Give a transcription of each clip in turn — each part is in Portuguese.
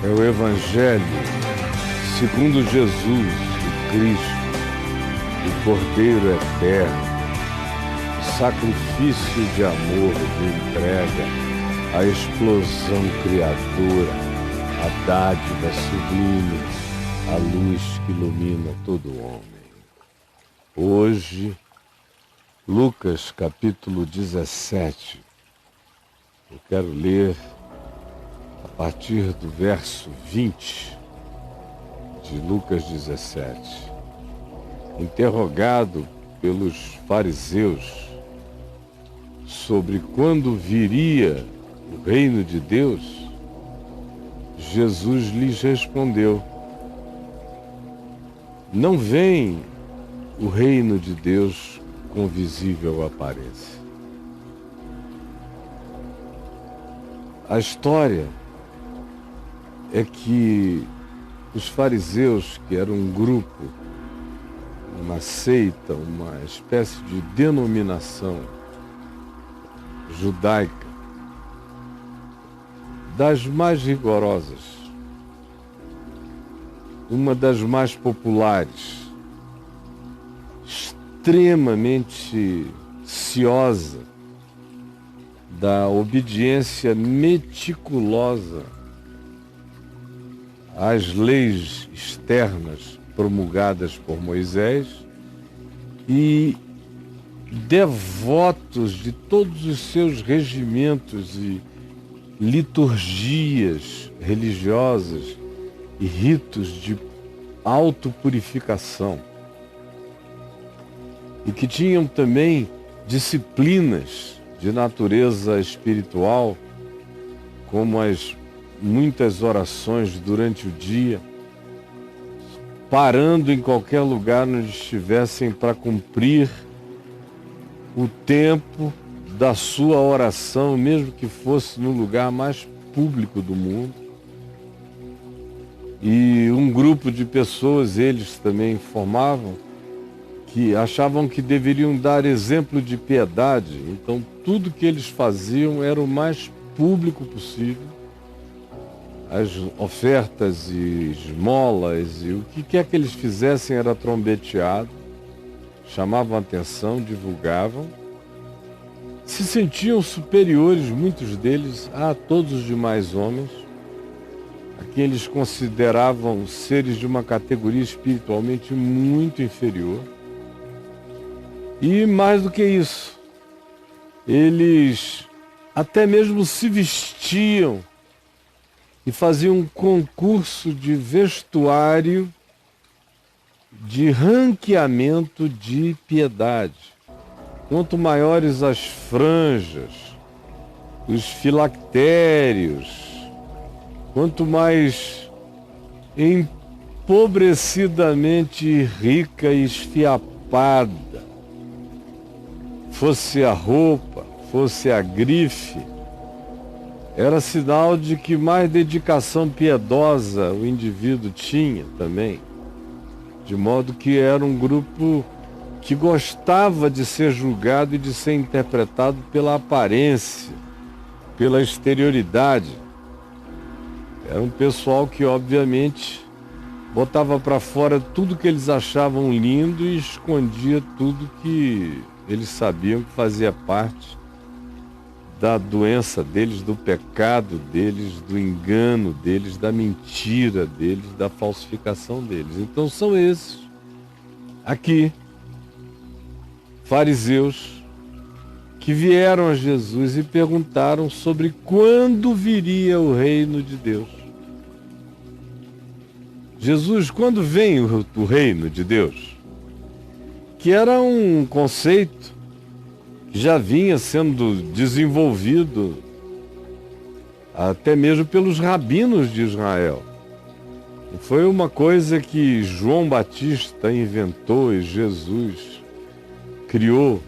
É o Evangelho segundo Jesus, o Cristo, o Cordeiro Eterno, o sacrifício de amor, de entrega, a explosão criadora, a dádiva sublime, a luz que ilumina todo homem. Hoje, Lucas capítulo 17, eu quero ler a partir do verso 20 de Lucas 17. Interrogado pelos fariseus sobre quando viria o reino de Deus, Jesus lhes respondeu: não vem o reino de Deus com visível aparência. A história é que os fariseus, que eram um grupo, uma seita, uma espécie de denominação judaica, das mais rigorosas, uma das mais populares, extremamente ciosa da obediência meticulosa às leis externas promulgadas por Moisés e devotos de todos os seus regimentos e liturgias religiosas e ritos de autopurificação, e que tinham também disciplinas de natureza espiritual, como as muitas orações durante o dia, parando em qualquer lugar onde estivessem para cumprir o tempo da sua oração, mesmo que fosse no lugar mais público do mundo. E um grupo de pessoas, eles também formavam, que achavam que deveriam dar exemplo de piedade. Então tudo que eles faziam era o mais público possível. As ofertas e esmolas e o que quer que eles fizessem era trombeteado, chamavam atenção, divulgavam, se sentiam superiores, muitos deles, a todos os demais homens, a quem eles consideravam seres de uma categoria espiritualmente muito inferior. E mais do que isso, eles até mesmo se vestiam e faziam um concurso de vestuário de ranqueamento de piedade. Quanto maiores as franjas, os filactérios, quanto mais empobrecidamente rica e esfiapada fosse a roupa, fosse a grife, era sinal de que mais dedicação piedosa o indivíduo tinha também. De modo que era um grupo que gostava de ser julgado e de ser interpretado pela aparência, pela exterioridade. Era um pessoal que, obviamente, botava para fora tudo que eles achavam lindo e escondia tudo que eles sabiam que fazia parte da doença deles, do pecado deles, do engano deles, da mentira deles, da falsificação deles. Então são esses aqui, fariseus, que vieram a Jesus e perguntaram sobre quando viria o reino de Deus. Jesus, quando vem o reino de Deus? Que era um conceito que já vinha sendo desenvolvido até mesmo pelos rabinos de Israel. Não foi uma coisa que João Batista inventou e Jesus criou.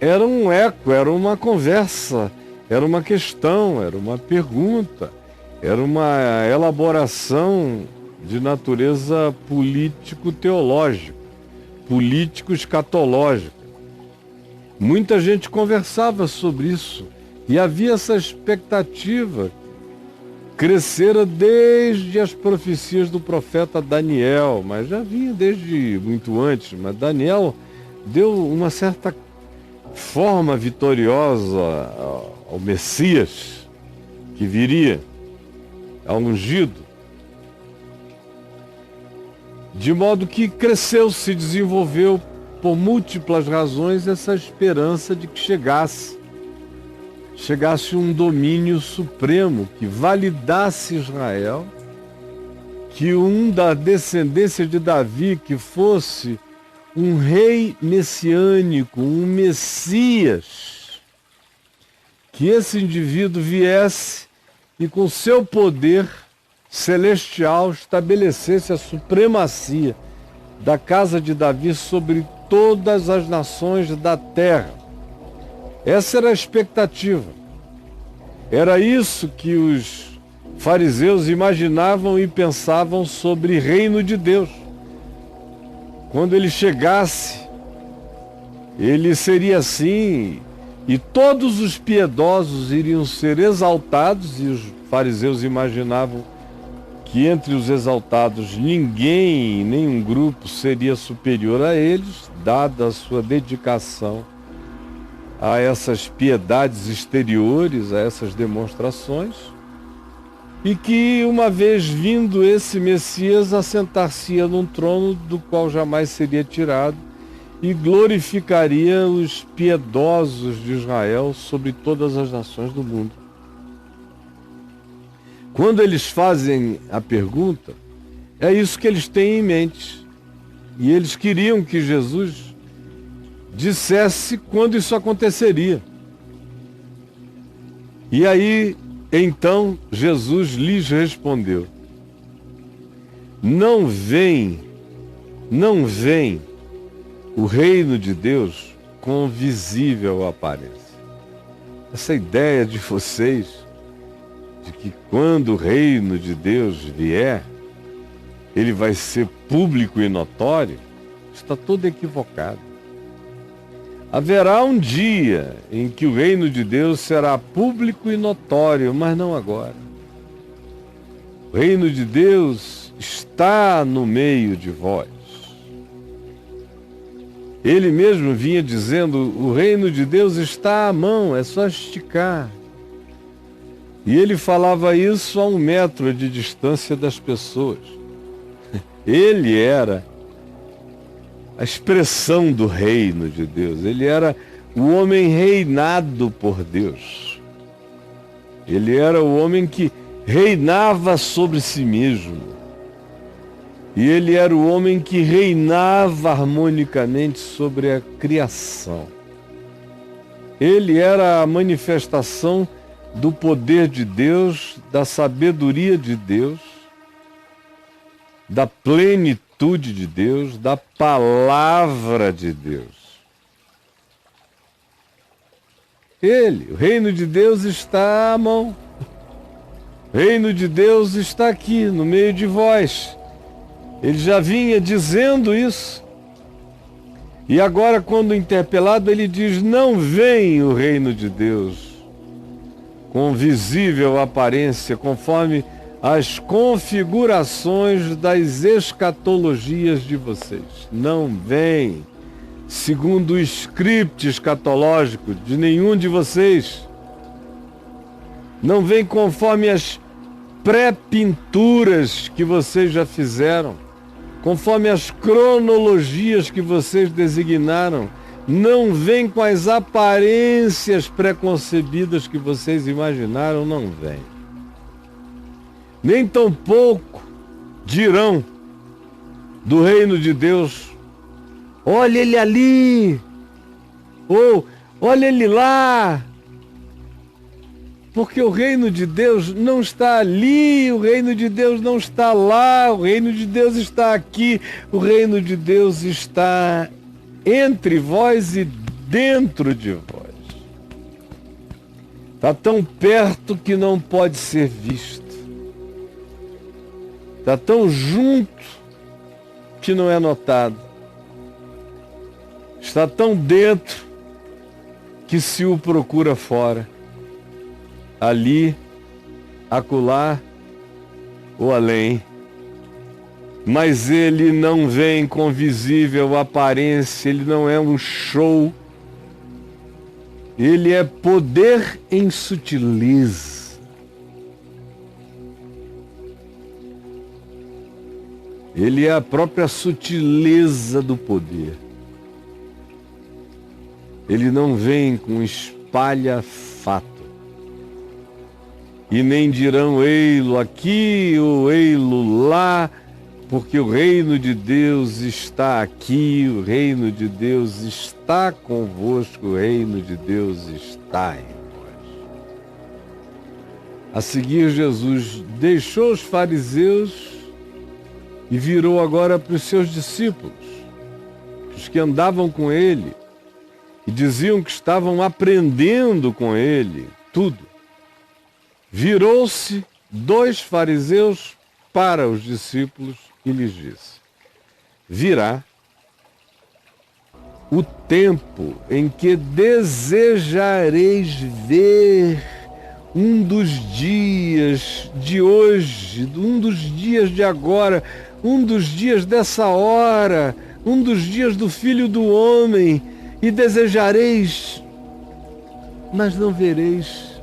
Era um eco, era uma conversa, era uma questão, era uma pergunta, era uma elaboração de natureza político-teológica, político-escatológica. Muita gente conversava sobre isso e havia essa expectativa crescera desde as profecias do profeta Daniel, mas já vinha desde muito antes, mas Daniel deu uma certa forma vitoriosa ao Messias que viria, ao ungido, de modo que cresceu, se desenvolveu por múltiplas razões essa esperança de que chegasse um domínio supremo que validasse Israel, que um da descendência de Davi, que fosse um rei messiânico, um Messias, que esse indivíduo viesse e com seu poder celestial estabelecesse a supremacia da casa de Davi sobre todas as nações da terra. Essa era a expectativa. Era isso que os fariseus imaginavam e pensavam sobre o reino de Deus. Quando ele chegasse, ele seria assim, e todos os piedosos iriam ser exaltados, e os fariseus imaginavam que entre os exaltados ninguém, nenhum grupo seria superior a eles, dada a sua dedicação a essas piedades exteriores, a essas demonstrações, e que uma vez vindo esse Messias assentar-se-ia num trono do qual jamais seria tirado e glorificaria os piedosos de Israel sobre todas as nações do mundo. Quando eles fazem a pergunta, é isso que eles têm em mente. E eles queriam que Jesus dissesse quando isso aconteceria. E aí, então, Jesus lhes respondeu: não vem o reino de Deus com visível aparência. Essa ideia de vocês, de que quando o reino de Deus vier, ele vai ser público e notório, está todo equivocado. Haverá um dia em que o reino de Deus será público e notório, mas não agora. O reino de Deus está no meio de vós. Ele mesmo vinha dizendo: o reino de Deus está à mão, é só esticar. E ele falava isso a 1 metro de distância das pessoas. Ele era a expressão do reino de Deus. Ele era o homem reinado por Deus. Ele era o homem que reinava sobre si mesmo. E ele era o homem que reinava harmonicamente sobre a criação. Ele era a manifestação do poder de Deus, da sabedoria de Deus, da plenitude de Deus, da palavra de Deus. O reino de Deus está à mão. O reino de Deus está aqui, no meio de vós. Ele já vinha dizendo isso. E agora, quando interpelado, ele diz: não vem o reino de Deus com visível aparência, conforme as configurações das escatologias de vocês. Não vem segundo o script escatológico de nenhum de vocês. Não vem conforme as pré-pinturas que vocês já fizeram, conforme as cronologias que vocês designaram. Não vem com as aparências preconcebidas que vocês imaginaram, não vem. Nem tampouco dirão do reino de Deus: olha ele ali, ou olha ele lá. Porque o reino de Deus não está ali, o reino de Deus não está lá, o reino de Deus está aqui, o reino de Deus está entre vós e dentro de vós. Está tão perto que não pode ser visto. Está tão junto que não é notado. Está tão dentro que se o procura fora. Ali, acolá, ou além. Mas ele não vem com visível aparência, ele não é um show. Ele é poder em sutileza. Ele é a própria sutileza do poder. Ele não vem com espalha-fato. E nem dirão ei-lo aqui ou ei-lo lá, porque o reino de Deus está aqui, o reino de Deus está convosco, o reino de Deus está em vós. A seguir, Jesus deixou os fariseus e virou agora para os seus discípulos, os que andavam com ele, e diziam que estavam aprendendo com ele tudo. Virou-se dos fariseus para os discípulos e lhes disse: virá o tempo em que desejareis ver um dos dias de hoje, um dos dias de agora, um dos dias dessa hora, um dos dias do Filho do Homem, e desejareis, mas não vereis,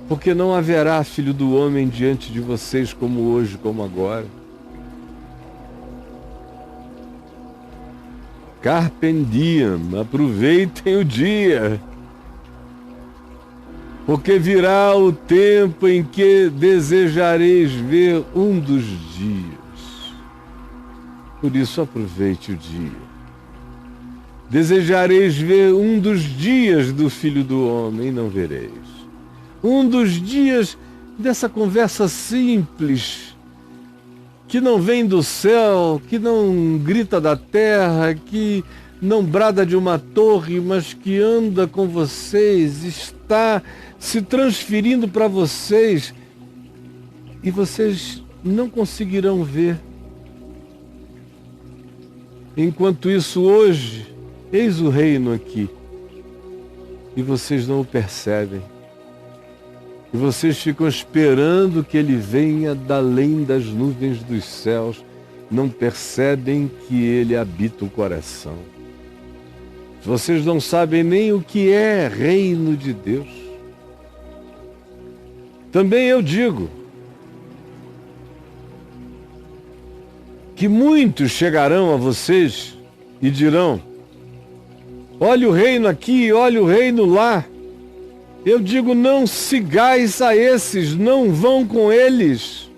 porque não haverá Filho do Homem diante de vocês como hoje, como agora. Carpe diem, aproveitem o dia, porque virá o tempo em que desejareis ver um dos dias. Por isso aproveite o dia. Desejareis ver um dos dias do Filho do Homem, e não vereis. Um dos dias dessa conversa simples, que não vem do céu, que não grita da terra, que não brada de uma torre, mas que anda com vocês, está se transferindo para vocês, e vocês não conseguirão ver. Enquanto isso, hoje, eis o reino aqui, e vocês não o percebem. E vocês ficam esperando que ele venha da além das nuvens dos céus, não percebem que ele habita o coração. Vocês não sabem nem o que é reino de Deus. Também eu digo que muitos chegarão a vocês e dirão: olha o reino aqui, olha o reino lá. Eu digo, não sigais a esses, não vão com eles.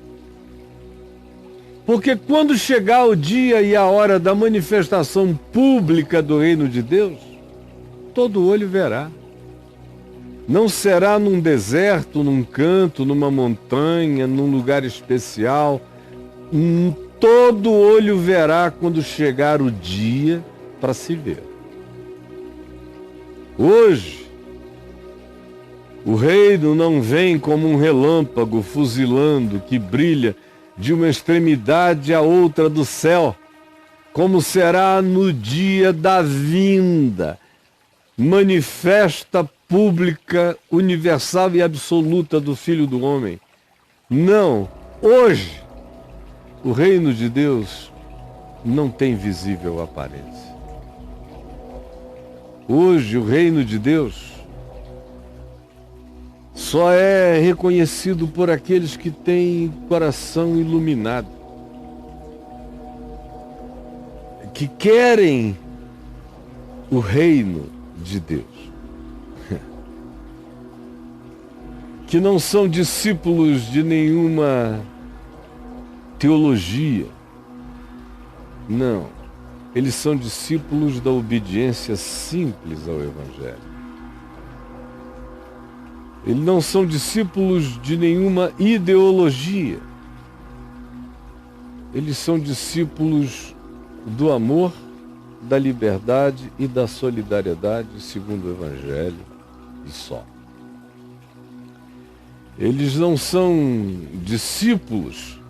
Porque quando chegar o dia e a hora da manifestação pública do reino de Deus, todo olho verá. Não será num deserto, num canto, numa montanha, num lugar especial. Todo olho verá quando chegar o dia para se ver. Hoje, o reino não vem como um relâmpago fuzilando que brilha de uma extremidade à outra do céu, como será no dia da vinda, manifesta, pública, universal e absoluta do Filho do Homem. Não, hoje, o reino de Deus não tem visível aparência. Hoje, o reino de Deus só é reconhecido por aqueles que têm coração iluminado, que querem o reino de Deus, que não são discípulos de nenhuma teologia, não, eles são discípulos da obediência simples ao Evangelho. Eles não são discípulos de nenhuma ideologia. Eles são discípulos do amor, da liberdade e da solidariedade, segundo o Evangelho, e só. Eles não são discípulos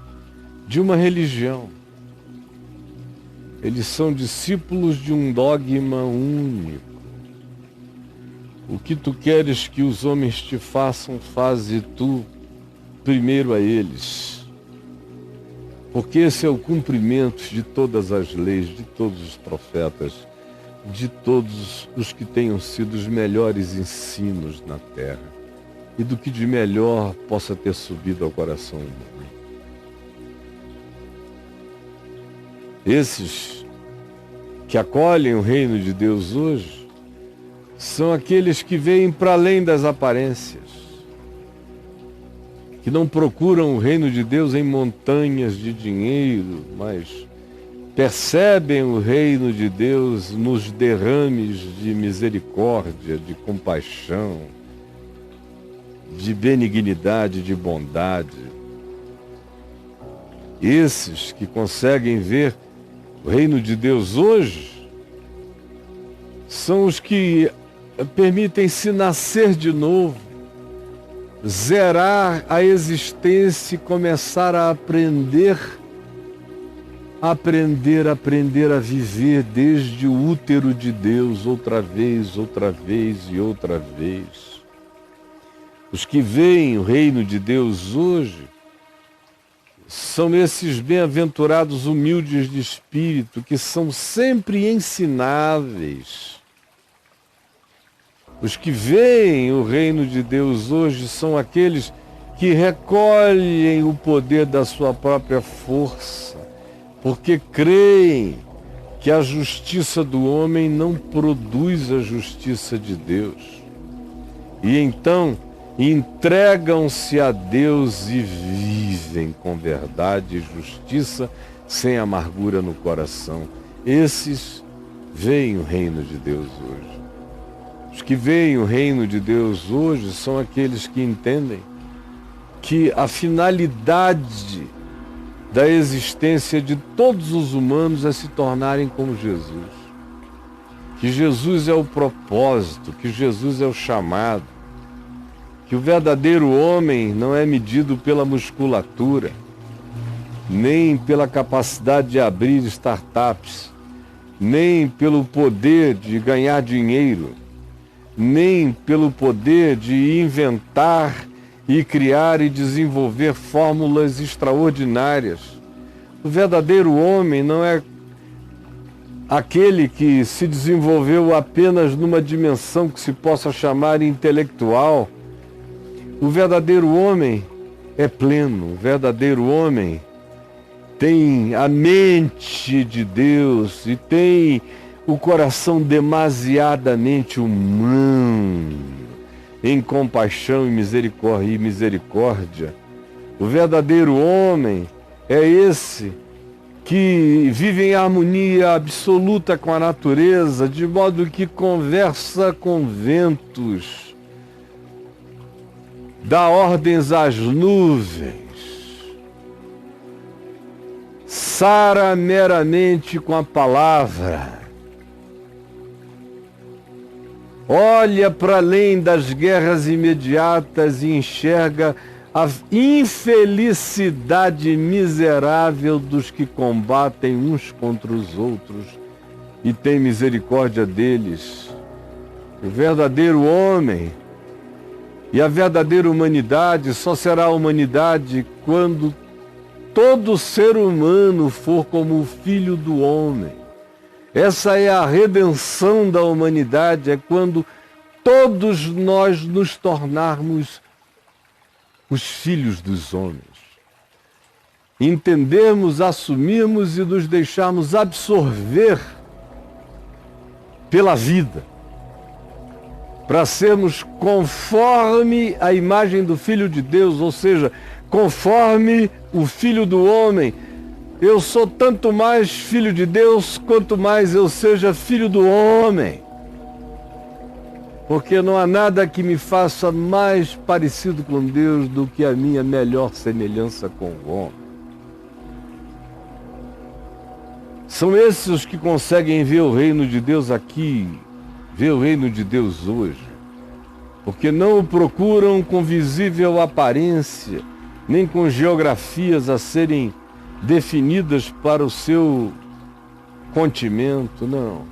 de uma religião. Eles são discípulos de um dogma único. O que tu queres que os homens te façam, faze tu primeiro a eles, porque esse é o cumprimento de todas as leis, de todos os profetas, de todos os que tenham sido os melhores ensinos na terra e do que de melhor possa ter subido ao coração humano. Esses que acolhem o reino de Deus hoje são aqueles que veem para além das aparências, que não procuram o reino de Deus em montanhas de dinheiro, mas percebem o reino de Deus nos derrames de misericórdia, de compaixão, de benignidade, de bondade. Esses que conseguem ver o reino de Deus hoje são os que permitem-se nascer de novo, zerar a existência e começar a aprender a viver desde o útero de Deus, outra vez e outra vez. Os que veem o reino de Deus hoje são esses bem-aventurados humildes de espírito, que são sempre ensináveis. Os que veem o reino de Deus hoje são aqueles que recolhem o poder da sua própria força, porque creem que a justiça do homem não produz a justiça de Deus. E então entregam-se a Deus e vivem com verdade e justiça, sem amargura no coração. Esses veem o reino de Deus hoje. Os que veem o reino de Deus hoje são aqueles que entendem que a finalidade da existência de todos os humanos é se tornarem como Jesus. Que Jesus é o propósito, que Jesus é o chamado, que o verdadeiro homem não é medido pela musculatura, nem pela capacidade de abrir startups, nem pelo poder de ganhar dinheiro, nem pelo poder de inventar e criar e desenvolver fórmulas extraordinárias. O verdadeiro homem não é aquele que se desenvolveu apenas numa dimensão que se possa chamar intelectual. O verdadeiro homem é pleno, o verdadeiro homem tem a mente de Deus e tem o coração demasiadamente humano, em compaixão e misericórdia. O verdadeiro homem é esse que vive em harmonia absoluta com a natureza, de modo que conversa com ventos, dá ordens às nuvens, sara meramente com a palavra, olha para além das guerras imediatas e enxerga a infelicidade miserável dos que combatem uns contra os outros e tem misericórdia deles. O verdadeiro homem e a verdadeira humanidade só será humanidade quando todo ser humano for como o Filho do Homem. Essa é a redenção da humanidade, é quando todos nós nos tornarmos os filhos dos homens. Entendermos, assumirmos e nos deixarmos absorver pela vida, para sermos conforme a imagem do Filho de Deus, ou seja, conforme o Filho do Homem. Eu sou tanto mais filho de Deus, quanto mais eu seja filho do homem. Porque não há nada que me faça mais parecido com Deus do que a minha melhor semelhança com o homem. São esses os que conseguem ver o reino de Deus aqui, ver o reino de Deus hoje. Porque não o procuram com visível aparência, nem com geografias a serem definidas para o seu contimento, não.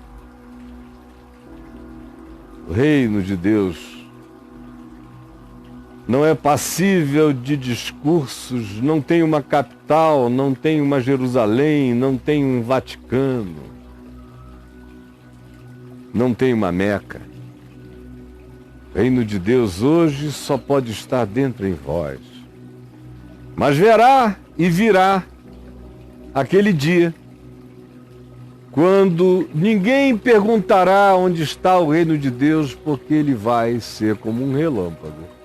O reino de Deus não é passível de discursos, não tem uma capital, não tem uma Jerusalém, não tem um Vaticano, não tem uma Meca. O reino de Deus hoje só pode estar dentro em vós. Mas verá e virá aquele dia quando ninguém perguntará onde está o reino de Deus, porque ele vai ser como um relâmpago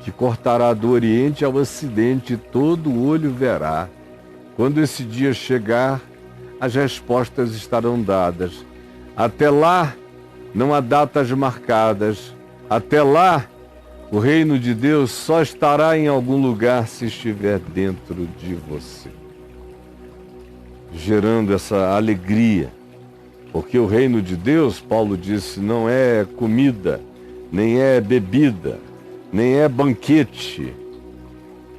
que cortará do Oriente ao Ocidente, e todo olho verá. Quando esse dia chegar, as respostas estarão dadas. Até lá, não há datas marcadas. Até lá, o reino de Deus só estará em algum lugar se estiver dentro de você, gerando essa alegria. Porque o reino de Deus, Paulo disse, não é comida, nem é bebida, nem é banquete.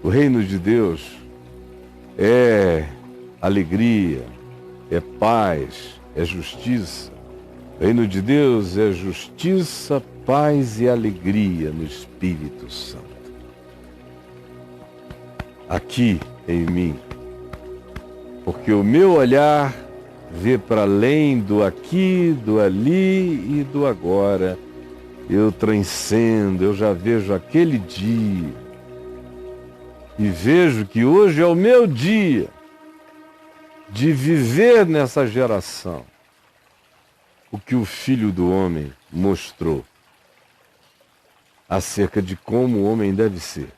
O reino de Deus é alegria, é paz, é justiça. O reino de Deus é justiça, paz e alegria no Espírito Santo. Aqui em mim. Porque o meu olhar vê para além do aqui, do ali e do agora. Eu transcendo, eu já vejo aquele dia. E vejo que hoje é o meu dia de viver nessa geração o que o Filho do Homem mostrou acerca de como o homem deve ser.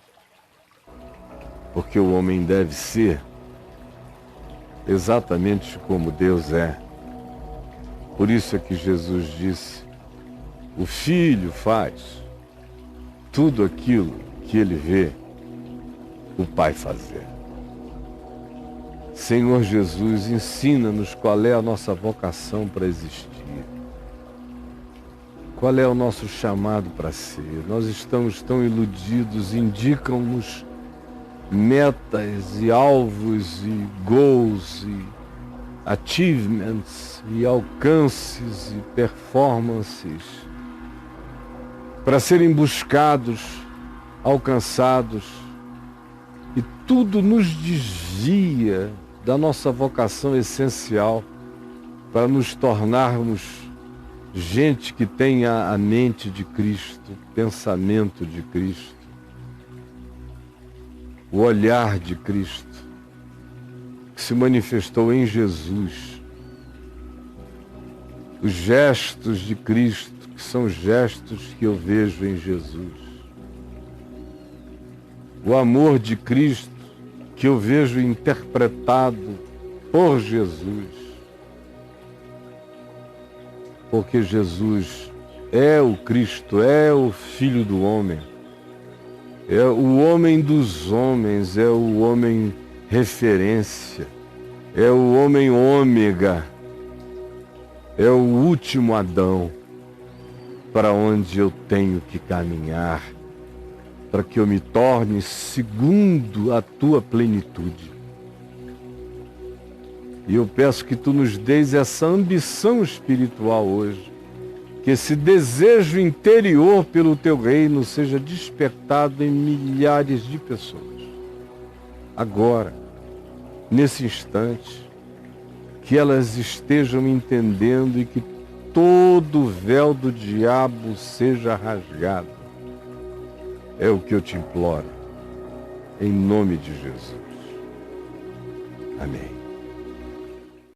Porque o homem deve ser exatamente como Deus é. Por isso é que Jesus disse: o Filho faz tudo aquilo que ele vê o Pai fazer. Senhor Jesus, ensina-nos qual é a nossa vocação para existir. Qual é o nosso chamado para ser? Nós estamos tão iludidos, indicam-nos metas e alvos e goals e achievements e alcances e performances para serem buscados, alcançados, e tudo nos desvia da nossa vocação essencial para nos tornarmos gente que tenha a mente de Cristo, pensamento de Cristo, o olhar de Cristo, que se manifestou em Jesus, os gestos de Cristo, que são gestos que eu vejo em Jesus, o amor de Cristo, que eu vejo interpretado por Jesus, porque Jesus é o Cristo, é o Filho do Homem, é o homem dos homens, é o homem referência, é o homem ômega, é o último Adão, para onde eu tenho que caminhar, para que eu me torne segundo a tua plenitude. E eu peço que tu nos deis essa ambição espiritual hoje, que esse desejo interior pelo teu reino seja despertado em milhares de pessoas. Agora, nesse instante, que elas estejam entendendo e que todo o véu do diabo seja rasgado. É o que eu te imploro, em nome de Jesus. Amém.